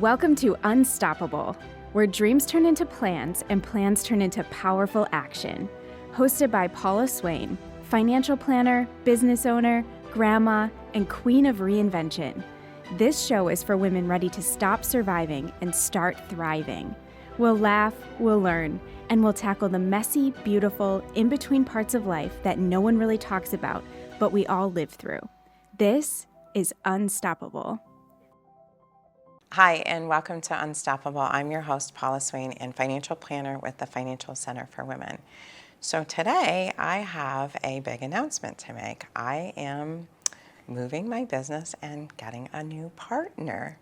Welcome to Unstoppable, where dreams turn into plans and plans turn into powerful action. Hosted by Paula Swain, financial planner, business owner, grandma, and queen of reinvention. This show is for women ready to stop surviving and start thriving. We'll laugh, we'll learn, and we'll tackle the messy, beautiful, in-between parts of life that no one really talks about, but we all live through. This is Unstoppable. Hi, and welcome to Unstoppable. I'm your host, Paula Swain, and financial planner with the Financial Center for Women. So today I have a big announcement to make. I am moving my business and getting a new partner.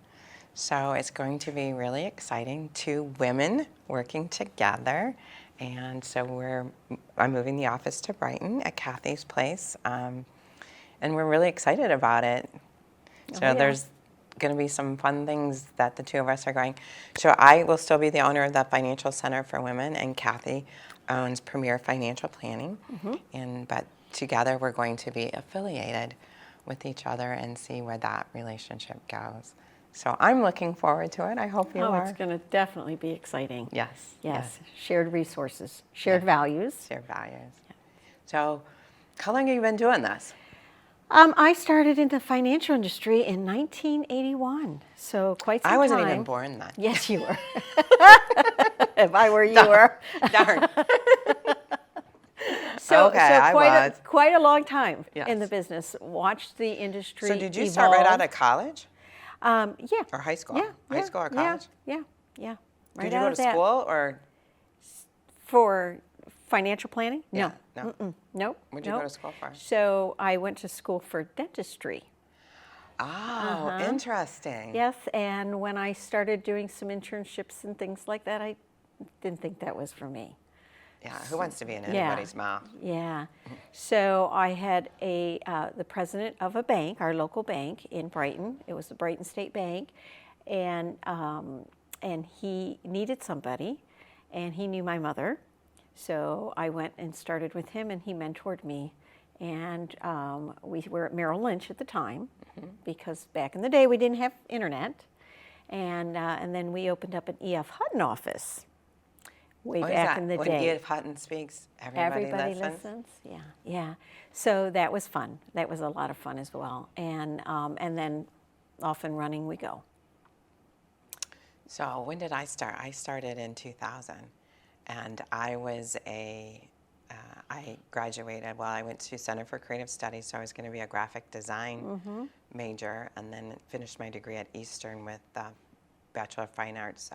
So it's going to be really exciting. 2 women working together. And so I'm moving the office to Brighton at Kathy's place. And we're really excited about it. So there's going to be some fun things that the 2 of us are going. So I will still be the owner of the Financial Center for Women, and Kathy owns Premier Financial Planning. But together we're going to be affiliated with each other and see where that relationship goes. So I'm looking forward to it. I hope you are. Oh, it's going to definitely be exciting. Yes. Shared resources, shared values. Shared values. Yeah. So how long have you been doing this? I started in the financial industry in 1981, so quite some time. I wasn't even born then. Yes, you were. If I were, you were. Darn. So I was. Quite a long time Yes. in the business. Watched the industry So did you evolve. start right out of college? Yeah. Or high school? Yeah. High school or college? Yeah. Right Did you out go of to that. school or? For financial planning? Yeah, No. no. Nope. What'd you go to school for? So I went to school for dentistry. Oh, interesting. Yes, and when I started doing some internships and things like that, I didn't think that was for me. Yeah, who wants to be in Yeah. anybody's mouth? Yeah. So I had the president of a bank, our local bank in Brighton. It was the Brighton State Bank, and he needed somebody, and he knew my mother. So I went and started with him, and he mentored me. And we were at Merrill Lynch at the time, because back in the day we didn't have internet. And then we opened up an E.F. Hutton office way back in the when day. E.F. Hutton speaks, everybody listens? Yeah. So that was fun. That was a lot of fun as well. And then off and running we go. So when did I start? I started in 2000. And I graduated, I went to Center for Creative Studies, so I was going to be a graphic design major, and then finished my degree at Eastern with Bachelor of Fine Arts,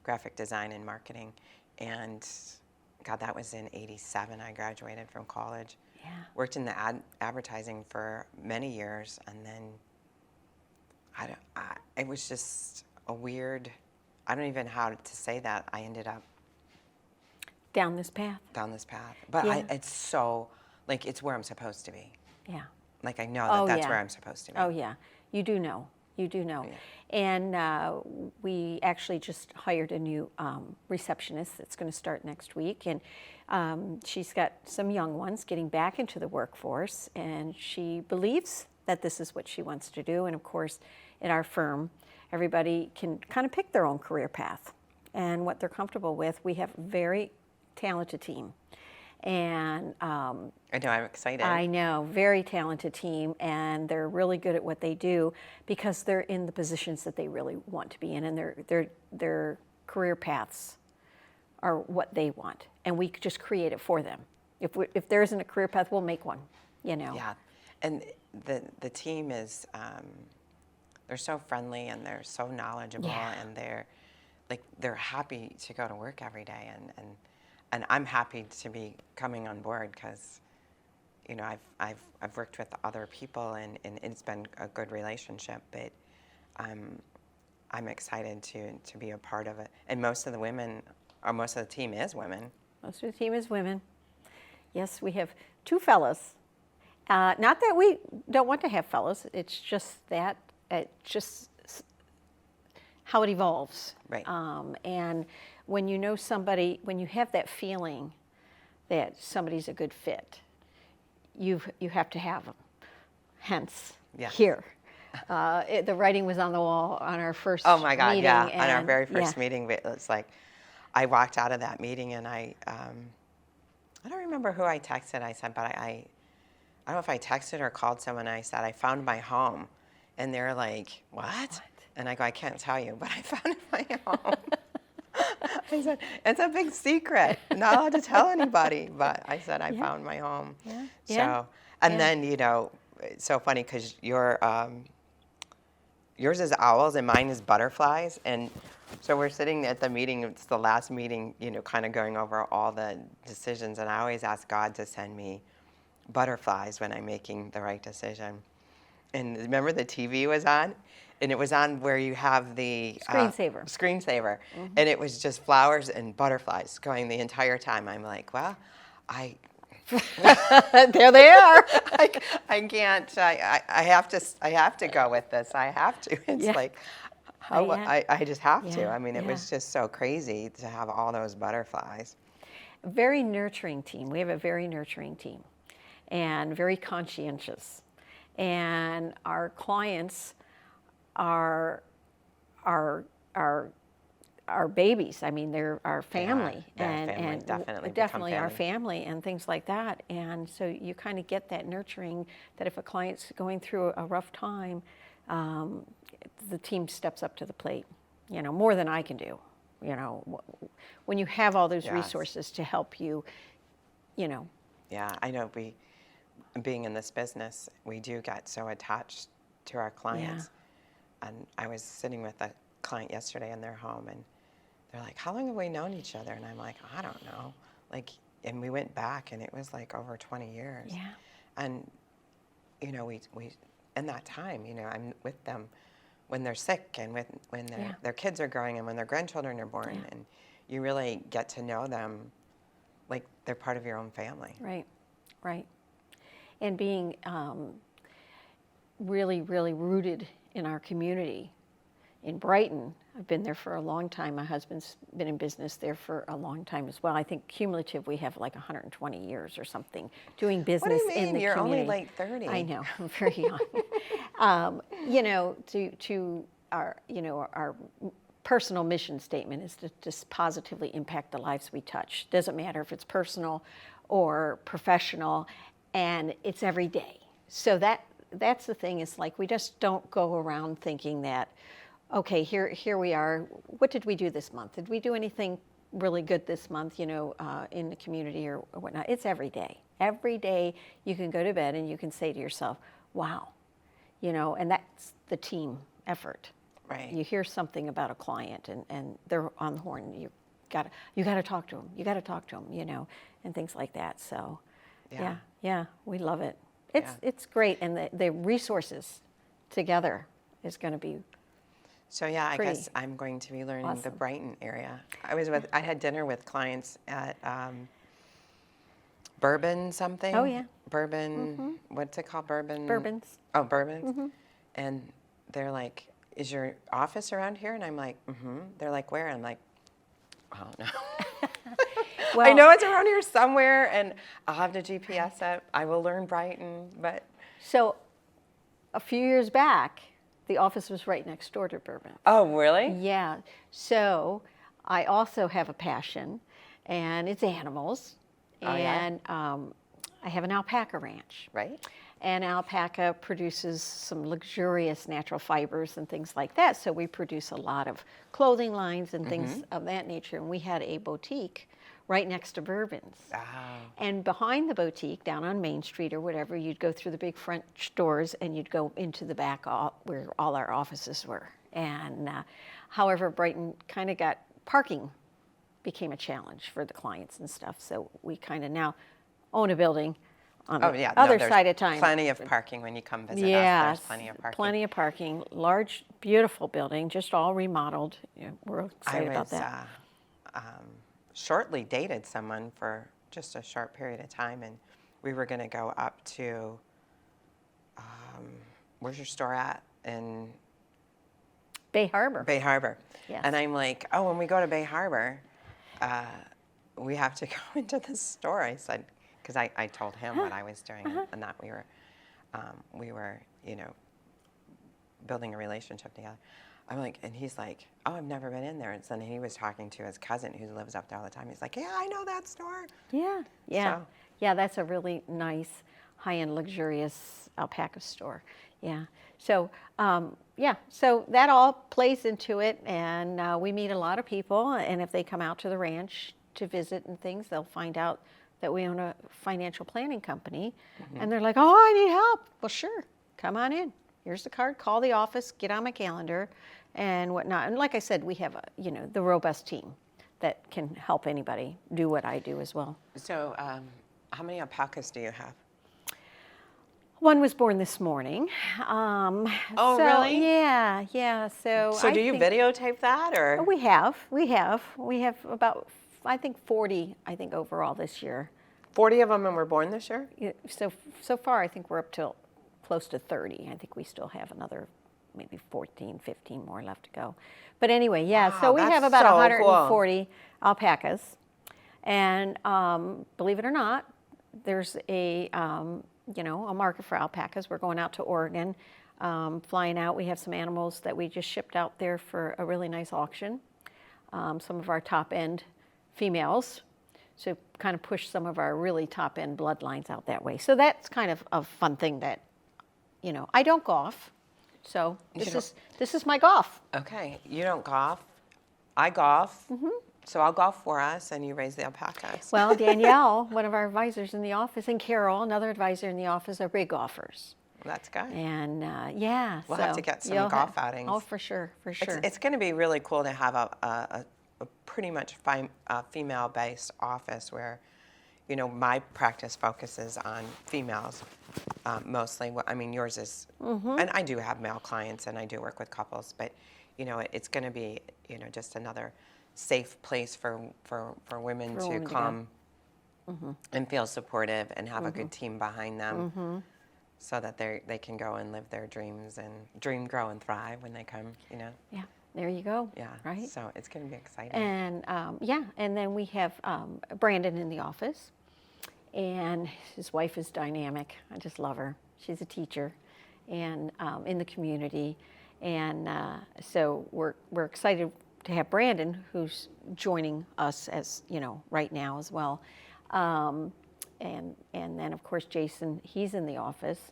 graphic design and marketing. And God, that was in 87. I graduated from college. Yeah. Worked in the advertising for many years, and then it was just a weird, I don't even know how to say that. I ended up Down this path. But Yeah. it's so, it's where I'm supposed to be. Yeah. I know that's where I'm supposed to be. Oh, yeah. You do know. Yeah. And we actually just hired a new receptionist that's going to start next week. And she's got some young ones getting back into the workforce. And she believes that this is what she wants to do. And of course, at our firm, everybody can kind of pick their own career path and what they're comfortable with. We have a very talented team. And I know, I'm excited. I know, very talented team, and they're really good at what they do because they're in the positions that they really want to be in, and their career paths are what they want, and we just create it for them. If there isn't a career path, we'll make one. Yeah, and the team is they're so friendly and they're so knowledgeable, and they're happy to go to work every day, and I'm happy to be coming on board because, I've worked with other people and it's been a good relationship, but I'm excited to be a part of it. And most of the team is women. Most of the team is women. Yes, we have 2 fellas. Not that we don't want to have fellas. It's just how it evolves. Right. And when you know somebody, when you have that feeling that somebody's a good fit, you have to have them. Hence, here. The writing was on the wall on our first Oh my God, meeting. yeah. On our and- very first meeting, it was like, I walked out of that meeting and I don't remember who I texted. I said, but I don't know if I texted or called someone. I said, I found my home. And they're like, what? And I go, I can't tell you, but I found my home. I said, it's a big secret. I'm not allowed to tell anybody. But I said, I found my home. Yeah. So, Yeah. and then, it's so funny because yours is owls and mine is butterflies. And so we're sitting at the meeting, it's the last meeting, kind of going over all the decisions. And I always ask God to send me butterflies when I'm making the right decision. And remember the TV was on? And it was on where you have the screensaver. And it was just flowers and butterflies going the entire time. I'm like, well, there they are. I can't. I have to go with this. I have to. It's like, I just have to. I mean, it was just so crazy to have all those butterflies. Very nurturing team. We have a very nurturing team, and very conscientious. And our clients are our babies. I mean, they're our family, and definitely our family and things like that. And so you kind of get that nurturing that if a client's going through a rough time, the team steps up to the plate, more than I can do. When you have all those resources to help you, Yeah, I know. Being in this business, we do get so attached to our clients. And I was sitting with a client yesterday in their home, and they're like, how long have we known each other? And I'm like, I don't know. And we went back, and it was like over 20 years. Yeah. And, we in that time, I'm with them when they're sick and when their kids are growing and when their grandchildren are born. And you really get to know them like they're part of your own family. Right. And being really, really rooted in our community. In Brighton, I've been there for a long time. My husband's been in business there for a long time as well. I think cumulative we have like 120 years or something doing business in the community. You're only like 30. I know, I'm very young. To our personal mission statement is to just positively impact the lives we touch. Doesn't matter if it's personal or professional, and it's every day. So that's the thing, is like we just don't go around thinking that, okay, here we are. What did we do this month? Did we do anything really good this month, in the community or whatnot? It's every day. Every day you can go to bed and you can say to yourself, wow, and that's the team effort. Right. You hear something about a client and they're on the horn. You gotta talk to them. You gotta talk to them, and things like that. So, yeah, we love it. It's great, and the resources together is going to be. So I guess I'm going to be learning the Brighton area. I had dinner with clients at Bourbon something. Oh yeah. Bourbon. What's it called? Bourbons. Oh, Bourbons. And they're like, "Is your office around here?" And I'm like, "Mm-hmm." They're like, "Where?" And I'm like, "Oh no." Well, I know it's around here somewhere, and I'll have the GPS up. I will learn Brighton, but. So, a few years back, the office was right next door to Bourbon. Oh, really? Yeah. So, I also have a passion, and it's animals. And I have an alpaca ranch. Right. And alpaca produces some luxurious natural fibers and things like that. So we produce a lot of clothing lines and things of that nature. And we had a boutique right next to Bourbon's. Oh. And behind the boutique, down on Main Street or whatever, you'd go through the big front doors and you'd go into the back where all our offices were. And however, Brighton kind of parking became a challenge for the clients and stuff. So we kind of now own a building on the other side of town. Plenty of parking when you come visit us. There's plenty of parking. Plenty of parking. Large, beautiful building, just all remodeled. We're excited about that. Shortly dated someone for just a short period of time, and we were going to go up to, where's your store at? In Bay Harbor. Bay Harbor. Yes. And I'm like, oh, when we go to Bay Harbor, we have to go into the store. I said, because I told him what I was doing and that we were building a relationship together. I'm like, and he's like, oh, I've never been in there. And then he was talking to his cousin who lives up there all the time. He's like, yeah, I know that store. Yeah, yeah. So- Yeah, that's a really nice, high-end, luxurious alpaca store. Yeah. So, so that all plays into it, and we meet a lot of people, and if they come out to the ranch to visit and things, they'll find out that we own a financial planning company, and they're like, oh, I need help. Well, sure, come on in. Here's the card, call the office, get on my calendar, and whatnot. And like I said, we have, the robust team that can help anybody do what I do as well. So how many alpacas do you have? One was born this morning. Oh, really? Yeah, yeah. So So do you videotape that, or? We have about, I think 40, overall this year. 40 of them were born this year? Yeah, so far, I think we're up to close to 30. I think we still have another maybe 14, 15 more left to go. But anyway, yeah, Wow, so we have that's about so 140 alpacas. And believe it or not, there's a market for alpacas. We're going out to Oregon, flying out. We have some animals that we just shipped out there for a really nice auction. Some of our top-end females, so kind of push some of our really top-end bloodlines out that way. So that's kind of a fun thing that, I don't golf, so this is my golf. Okay, you don't golf. I golf. So I'll golf for us, and you raise the alpacas. Well, Danielle, one of our advisors in the office, and Carol, another advisor in the office, are big golfers. That's good. And We'll have to get some golf outings. Oh, for sure, for sure. It's going to be really cool to have a pretty much female-based office where, my practice focuses on females mostly. I mean, yours is, and I do have male clients, and I do work with couples, but, it's going to be, just another safe place for women to come and feel supportive and have a good team behind them, so that they can go and live their dreams and dream, grow, and thrive when they come. Yeah, there you go. Yeah. Right. So it's going to be exciting. And and then we have Brandon in the office, and his wife is dynamic. I just love her. She's a teacher, and in the community, and so we're excited to have Brandon, who's joining us as right now as well, and then of course Jason, he's in the office.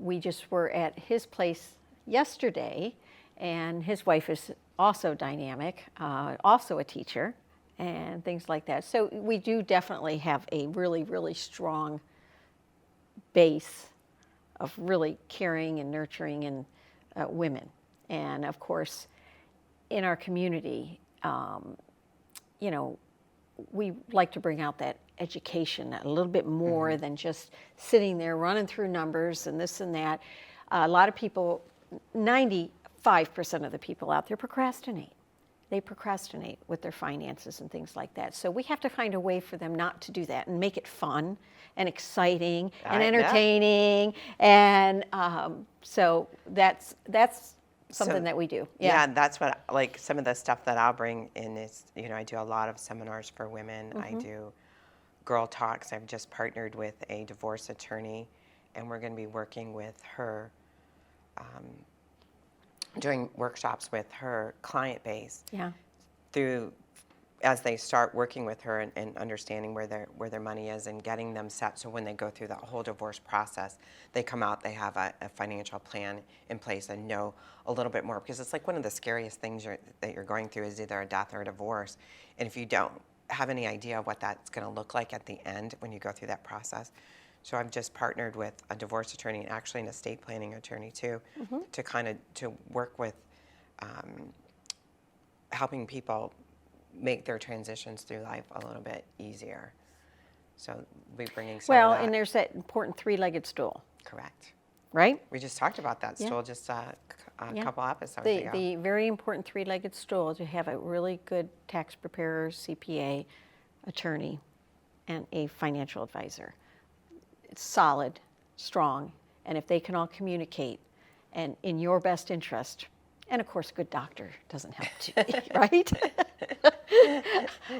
We just were at his place yesterday, and his wife is also dynamic, also a teacher, and things like that. So we do definitely have a really, really strong base of really caring and nurturing and women, and of course, in our community, we like to bring out that education a little bit more than just sitting there running through numbers and this and that. A lot of people, 95% of the people out there procrastinate. They procrastinate with their finances and things like that. So we have to find a way for them not to do that and make it fun and exciting and entertaining. And so that's something that we do. Yeah, that's what, like, some of the stuff that I'll bring in is, I do a lot of seminars for women. I do girl talks. I've just partnered with a divorce attorney, and we're going to be working with her, doing workshops with her client base. Yeah. As they start working with her and understanding where their money is and getting them set, so when they go through that whole divorce process, they come out, they have a financial plan in place and know a little bit more, because it's like one of the scariest things that you're going through is either a death or a divorce, and if you don't have any idea of what that's going to look like at the end when you go through that process. So I've just partnered with a divorce attorney and actually an estate planning attorney too, to work with helping people make their transitions through life a little bit easier. So we'll be bringing some of that. And there's that important three-legged stool. Correct. Right? We just talked about that stool just a couple episodes ago. The very important three-legged stool is to have a really good tax preparer, CPA, attorney, and a financial advisor. It's solid, strong, and if they can all communicate and in your best interest, and of course a good doctor doesn't help too, right?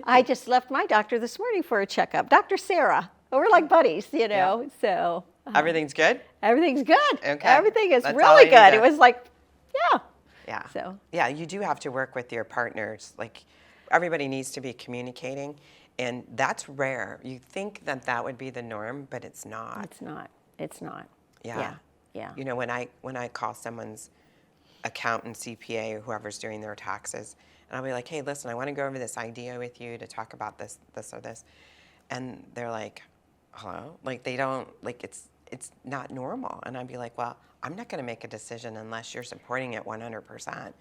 I just left my doctor this morning for a checkup, Dr. Sarah. We're like buddies, Yeah. So Everything's good? Everything's good. Okay. Everything is That's all I really need good. to- It was like, yeah. Yeah. So. Yeah, you do have to work with your partners. Like, everybody needs to be communicating, and that's rare. You think that that would be the norm, but it's not. It's not. It's not. Yeah. Yeah. Yeah. You know, when I call someone's accountant, CPA, or whoever's doing their taxes, and I'll be like, hey, listen, I want to go over this idea with you to talk about this, or this. And they're like, hello? Like, they don't, like, it's not normal. And I'd be like, well, I'm not going to make a decision unless you're supporting it 100%.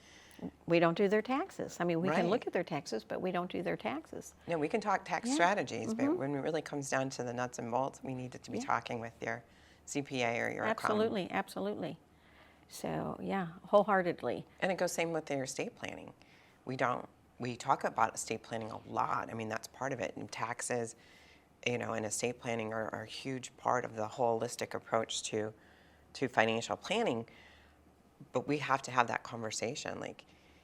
We don't do their taxes. I mean, we can Right. look at their taxes, but we don't do their taxes. No, we can talk tax strategies, but when it really comes down to the nuts and bolts, we need to be talking with your CPA or your accountant. Absolutely, absolutely. So, yeah, wholeheartedly. And it goes same with your estate planning. We talk about estate planning a lot. I mean, that's part of it. And taxes, you know, and estate planning are a huge part of the holistic approach to financial planning. But we have to have that conversation. Like,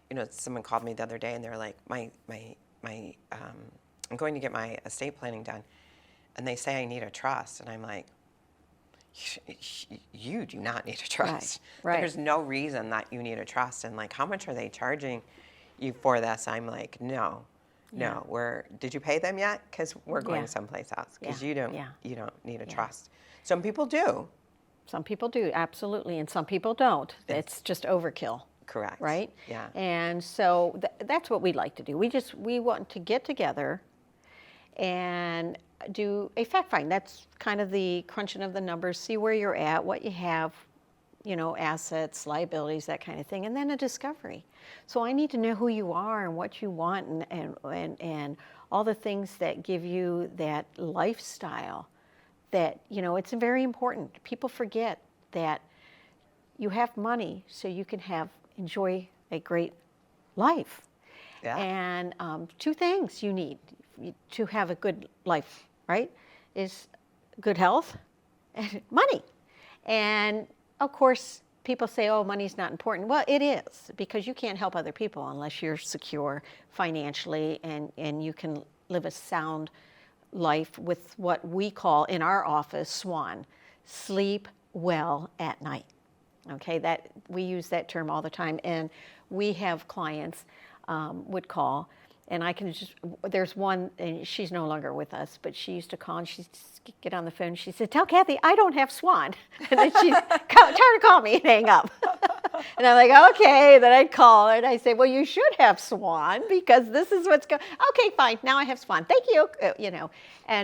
you know, someone called me the other day and they're like, I'm going to get my estate planning done. And they say I need a trust. And I'm like, you do not need a trust. Right. There's no reason that you need a trust. And like, how much are they charging you for this? I'm like, no. Did you pay them yet? Because we're going someplace else. Because you don't need a trust. Some people do. Some people do, absolutely, and some people don't. It's just overkill. Correct. Right? Yeah. And so that's what we like to do. We want to get together and do a fact find. That's kind of the crunching of the numbers, see where you're at, what you have, you know, assets, liabilities, that kind of thing, and then a discovery. So I need to know who you are and what you want and all the things that give you that lifestyle that, you know, it's very important. People forget that you have money so you can enjoy a great life. Yeah. And two things you need to have a good life, right, is good health and money. And of course, people say, oh, money's not important. Well, it is, because you can't help other people unless you're secure financially and you can live a sound life with what we call in our office SWAN, sleep well at night. Okay, that we use that term all the time, and we have clients would call, and I can just, there's one, and she's no longer with us, but she used to call and she'd get on the phone. She said, tell Kathy I don't have SWAN, and then she'd try to call me and hang up. And I'm like, okay. Then I'd call her and I say, well, you should have SWAN because this is what's going. Okay, fine. Now I have SWAN. Thank you. You know,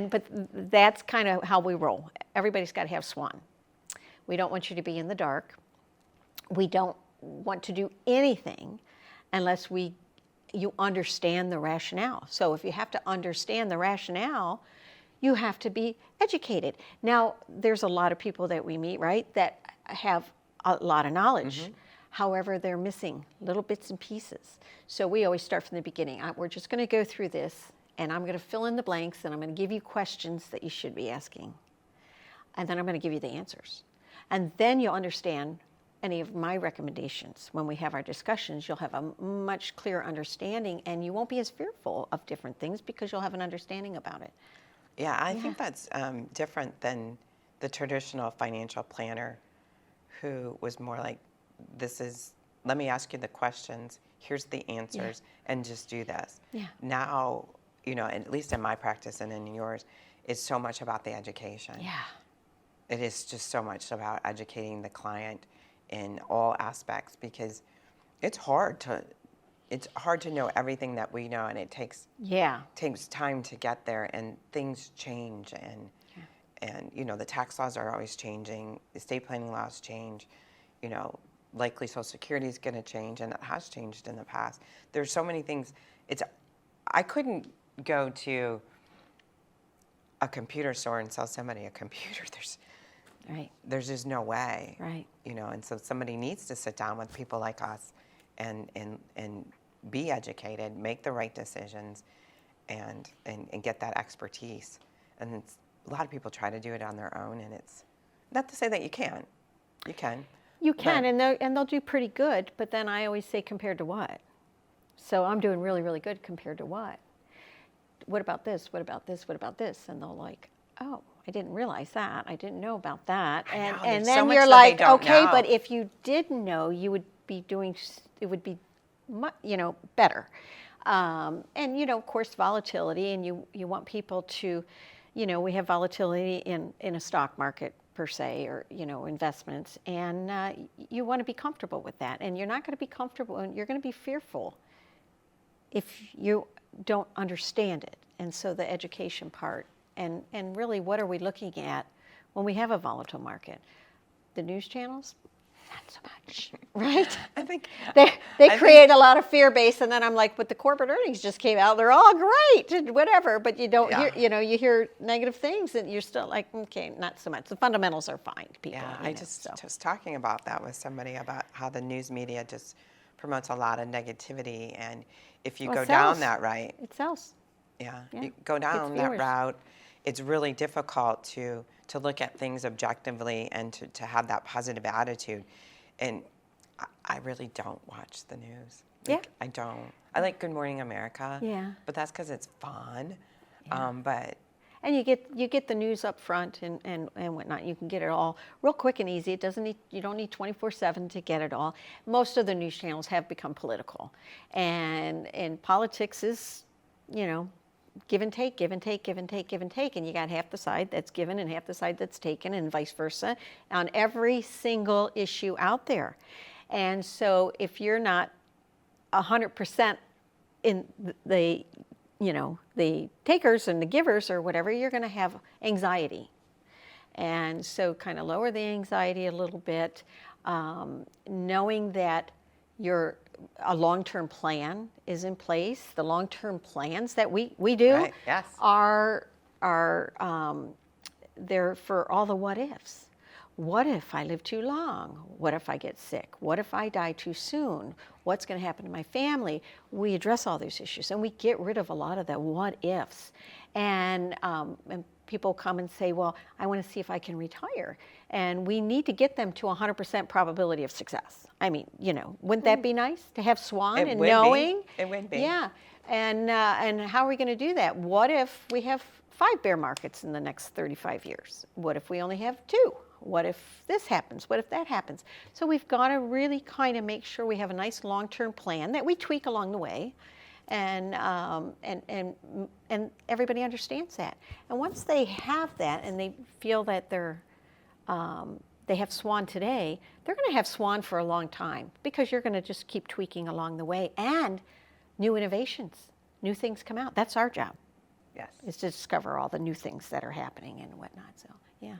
but that's kind of how we roll. Everybody's got to have SWAN. We don't want you to be in the dark. We don't want to do anything unless you understand the rationale. So if you have to understand the rationale, you have to be educated. Now, there's a lot of people that we meet, right, that have a lot of knowledge. Mm-hmm. However, they're missing little bits and pieces. So we always start from the beginning. We're just going to go through this, and I'm going to fill in the blanks, and I'm going to give you questions that you should be asking. And then I'm going to give you the answers. And then you'll understand any of my recommendations. When we have our discussions, you'll have a much clearer understanding, and you won't be as fearful of different things because you'll have an understanding about it. Yeah, I think that's different than the traditional financial planner who was more like, let me ask you the questions, here's the answers, and just do this. Yeah. Now, you know, at least in my practice and in yours, it's so much about the education. Yeah. It is just so much about educating the client in all aspects, because it's hard to know everything that we know, and it takes time to get there, and things change, and you know, the tax laws are always changing, estate planning laws change, you know, likely Social Security is going to change, and it has changed in the past. There's so many things. I couldn't go to a computer store and sell somebody a computer. There's just no way. Right. You know, and so somebody needs to sit down with people like us and be educated, make the right decisions, and get that expertise. And a lot of people try to do it on their own, and it's not to say that you can't. You can. You can, and they'll do pretty good, but then I always say, compared to what? So I'm doing really, really good compared to what? What about this? What about this? What about this? And they'll like, oh. I didn't realize that. I didn't know about that. I know, And there's so then much you're that like, they don't okay, know. but if you did know, you would be it would be, better. And, of course, volatility, and you want people to, we have volatility in a stock market per se, or, investments, and you want to be comfortable with that. And you're not going to be comfortable, and you're going to be fearful if you don't understand it. And so the education part, and really, what are we looking at when we have a volatile market? The news channels? Not so much, right? I think they create a lot of fear base, and then I'm like, but the corporate earnings just came out; they're all great, and whatever. But you don't hear, you hear negative things, and you're still like, okay, not so much. The fundamentals are fine, people. Yeah, I just was talking about that with somebody about how the news media just promotes a lot of negativity, and if you go down that right, it sells. Yeah, you go down that route, it's really difficult to look at things objectively and to have that positive attitude. And I really don't watch the news. I don't. I like Good Morning America. Yeah. But that's because it's fun. Yeah. And you get the news up front and whatnot. You can get it all real quick and easy. You don't need 24/7 to get it all. Most of the news channels have become political, and politics is, give and take, give and take, give and take, give and take, and you got half the side that's given and half the side that's taken, and vice versa on every single issue out there. And so if you're not 100% in the takers and the givers or whatever, you're going to have anxiety. And so kind of lower the anxiety a little bit, knowing that a long-term plan is in place. The long-term plans that we do are there for all the what ifs. What if I live too long? What if I get sick? What if I die too soon? What's going to happen to my family? We address all these issues, and we get rid of a lot of the what ifs. And people come and say, well, I want to see if I can retire. And we need to get them to 100% probability of success. I mean, wouldn't that be nice to have SWAN and knowing? It would be. Yeah. And how are we going to do that? What if we have 5 bear markets in the next 35 years? What if we only have 2? What if this happens? What if that happens? So we've got to really kind of make sure we have a nice long-term plan that we tweak along the way, and everybody understands that. And once they have that and they feel that they have SWAN today, they're going to have SWAN for a long time, because you're going to just keep tweaking along the way, and new innovations, new things come out. That's our job. Yes. Is to discover all the new things that are happening and whatnot. So, yeah.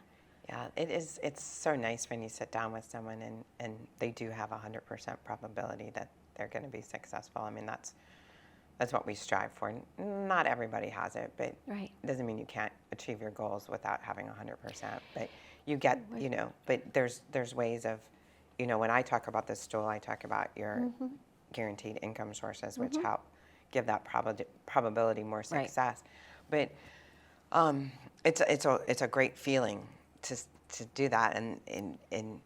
Yeah, it is. It's so nice when you sit down with someone and they do have 100% probability that they're going to be successful. I mean, that's what we strive for. Not everybody has it, but it doesn't mean you can't achieve your goals without having 100%. But you get, but there's ways of, when I talk about this stool, I talk about your guaranteed income sources, which help give that probability more success. But it's a great feeling to do that, and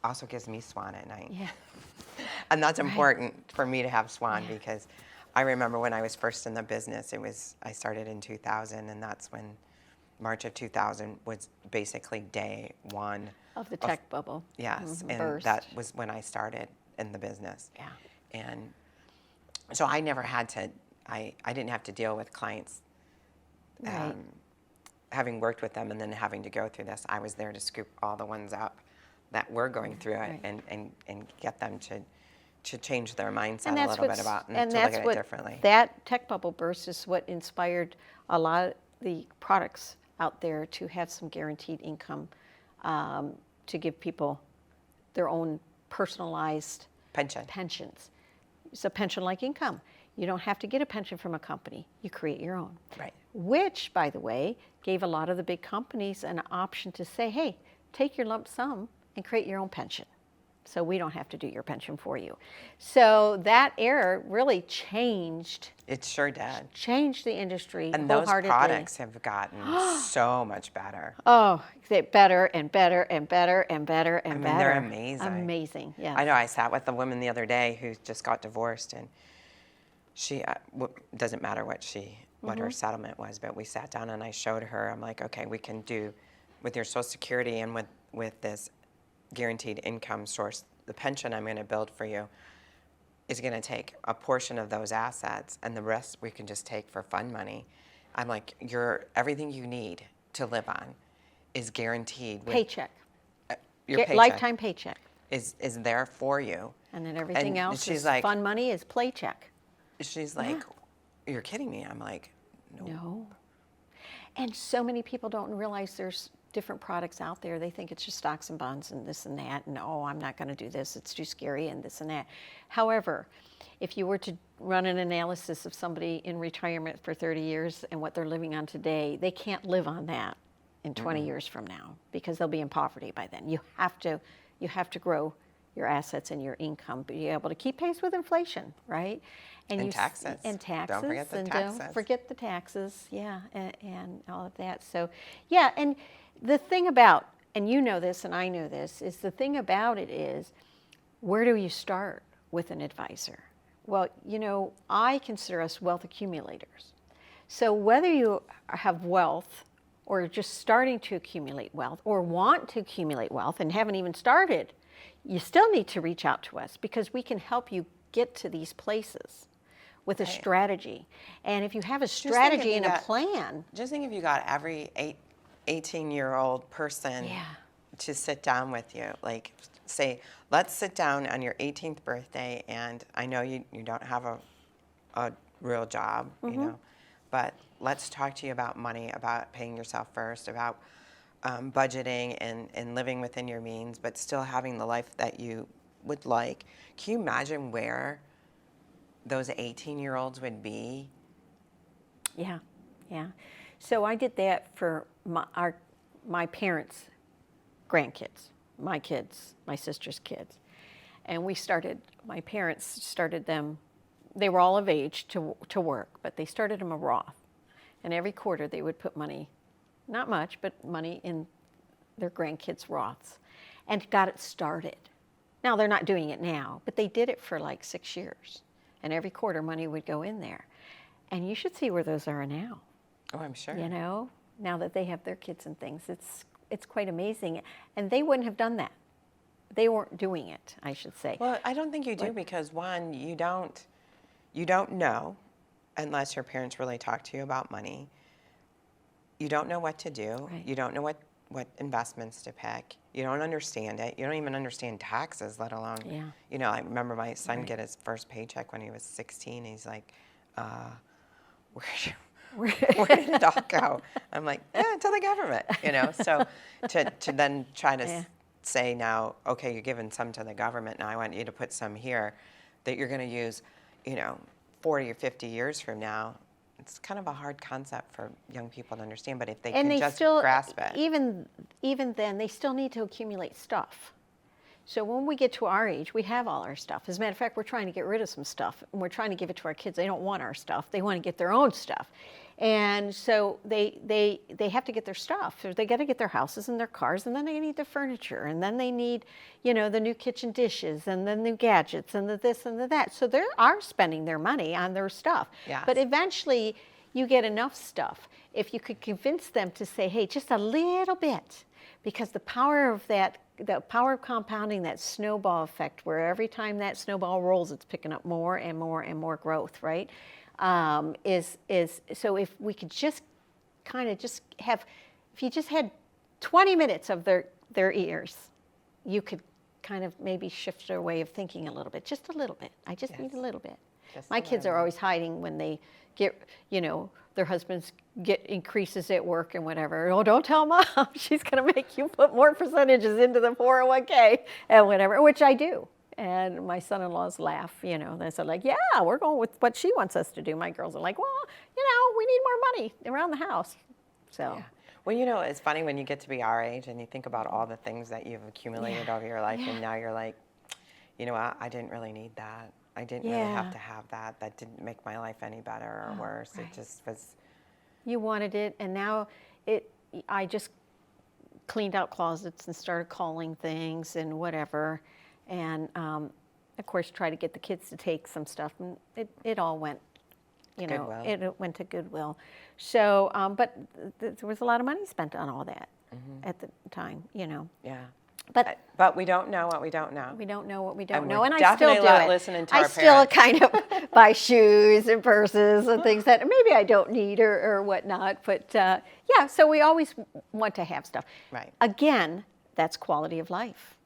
also gives me SWAN at night. Yeah. And that's important for me to have SWAN, because I remember when I was first in the business, I started in 2000, and that's when March of 2000 was basically day one of the tech bubble. Yes, and burst. That was when I started in the business. Yeah. And so I never had to, I didn't have to deal with clients having worked with them and then having to go through this. I was there to scoop all the ones up that were going through it and get them to change their mindset a little bit about and to look at it differently. That tech bubble burst is what inspired a lot of the products out there to have some guaranteed income, to give people their own personalized pensions. It's a pension-like income. You don't have to get a pension from a company. You create your own. Right. Which, by the way, gave a lot of the big companies an option to say, hey, take your lump sum and create your own pension. So we don't have to do your pension for you. So that era really changed. It sure did. Changed the industry and those wholeheartedly. products have gotten so much better. Oh, they're better and better and better and better and better. They're amazing. Amazing, yeah. I know. I sat with a woman the other day who just got divorced, and doesn't matter what her settlement was, but we sat down and I showed her, I'm like, okay, we can do with your Social Security and with this guaranteed income source, the pension I'm going to build for you is going to take a portion of those assets and the rest we can just take for fund money. I'm like, everything you need to live on is guaranteed. Paycheck. Your paycheck lifetime paycheck. is there for you. And then everything else she's is like, fun money is paycheck. She's like, you're kidding me. I'm like, no. And so many people don't realize there's different products out there. They think it's just stocks and bonds and this and that, and oh, I'm not going to do this. It's too scary and this and that. However, if you were to run an analysis of somebody in retirement for 30 years and what they're living on today, they can't live on that in 20 years from now because they'll be in poverty by then. You have to grow your assets and your income, be able to keep pace with inflation, right? And taxes. And taxes. Don't forget the taxes. Don't forget the taxes, yeah, and all of that. So, yeah, and the thing about, and you know this and I know this, is the thing about it is, where do you start with an advisor? Well, you know, I consider us wealth accumulators. So whether you have wealth or just starting to accumulate wealth or want to accumulate wealth and haven't even started, you still need to reach out to us because we can help you get to these places with a strategy. And if you have a strategy and a plan. Just think if you got every 18-year-old person to sit down with you, like say, let's sit down on your 18th birthday, and I know you don't have a real job, you know, but let's talk to you about money, about paying yourself first, about budgeting and living within your means, but still having the life that you would like. Can you imagine where those 18-year-olds would be? Yeah, yeah. So I did that for my parents' grandkids, my kids, my sister's kids. And my parents started them, they were all of age to work, but they started them a Roth. And every quarter they would put money, not much, but money in their grandkids' Roths, and got it started. Now they're not doing it now, but they did it for like 6 years. And every quarter money would go in there. And you should see where those are now. Oh, I'm sure. You know, now that they have their kids and things, it's quite amazing. And they wouldn't have done that. They weren't doing it, I should say. Well, I don't think you do because one, you don't know unless your parents really talk to you about money. You don't know what to do. Right. You don't know what investments to pick. You don't understand it. You don't even understand taxes, let alone, you know, I remember my son get his first paycheck when he was 16. He's like, where did it all go? I'm like, to the government, you know. So to then try to say now, okay, you're giving some to the government. Now I want you to put some here that you're going to use, you know, 40 or 50 years from now. It's kind of a hard concept for young people to understand, but if they can just grasp it. Even then, they still need to accumulate stuff. So when we get to our age, we have all our stuff. As a matter of fact, we're trying to get rid of some stuff, and we're trying to give it to our kids. They don't want our stuff. They want to get their own stuff. And so they have to get their stuff. They got to get their houses and their cars, and then they need the furniture, and then they need, you know, the new kitchen dishes, and the new gadgets, and the this and the that. So they are spending their money on their stuff. Yes. But eventually, you get enough stuff. If you could convince them to say, hey, just a little bit, because the power of compounding, that snowball effect, where every time that snowball rolls, it's picking up more and more and more growth, right? Is so if we could just kind of just have, if you just had 20 minutes of their ears, you could kind of maybe shift their way of thinking a little bit, just a little bit. I just need a little bit. My kids are always hiding when they get, you know, their husbands get increases at work and whatever. Oh, don't tell Mom. She's going to make you put more percentages into the 401k and whatever, which I do. And my son-in-laws laugh, you know. They said, like, yeah, we're going with what she wants us to do. My girls are like, well, you know, we need more money around the house. So. Yeah. Well, you know, it's funny when you get to be our age and you think about all the things that you've accumulated over your life, and now you're like, you know what, I didn't really need that. I didn't really have to have that. That didn't make my life any better or worse. Right. It just was. You wanted it, and now I just cleaned out closets and started calling things and whatever. And of course, try to get the kids to take some stuff, and it all went, you know, Goodwill. it went to Goodwill. So, but there was a lot of money spent on all that at the time, you know. Yeah. But we don't know what we don't know. we don't know what we don't And know, we're and I still definitely do not it. listening to I our still parents. kind of buy shoes and purses and things that maybe I don't need or whatnot. But yeah, so we always want to have stuff. Right. Again, that's quality of life.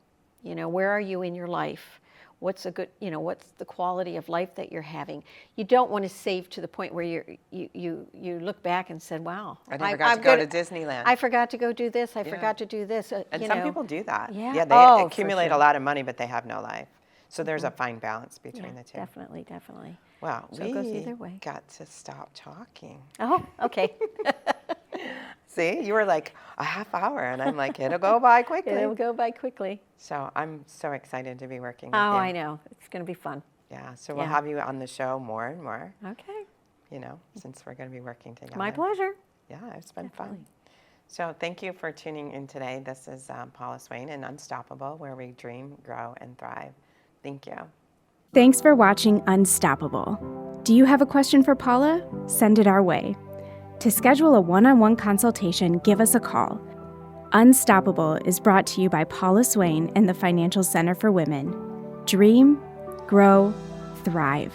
You know, where are you in your life? What's a good, you know, what's the quality of life that you're having? You don't want to save to the point where you look back and said, "Wow, I forgot to go to Disneyland." I forgot to go do this. I forgot to do this." And you some know. people do that. Yeah. Yeah, they Oh, for accumulate a sure. lot of money, but they have no life. So there's a fine balance between the two. Definitely, definitely. Wow, So it we goes either way. got to stop talking. Oh, okay. See, you were like a half hour, and I'm like, it'll go by quickly. It'll go by quickly. So I'm so excited to be working with Oh, you. I know. It's going to be fun. Yeah, so we'll Yeah. have you on the show more and more, Okay. you know, since we're going to be working together. My pleasure. Yeah, it's been fun. So thank you for tuning in today. This is Paula Swain and Unstoppable, where we dream, grow, and thrive. Thank you. Thanks for watching Unstoppable. Do you have a question for Paula? Send it our way. To schedule a one-on-one consultation, give us a call. Unstoppable is brought to you by Paula Swain and the Financial Center for Women. Dream, grow, thrive.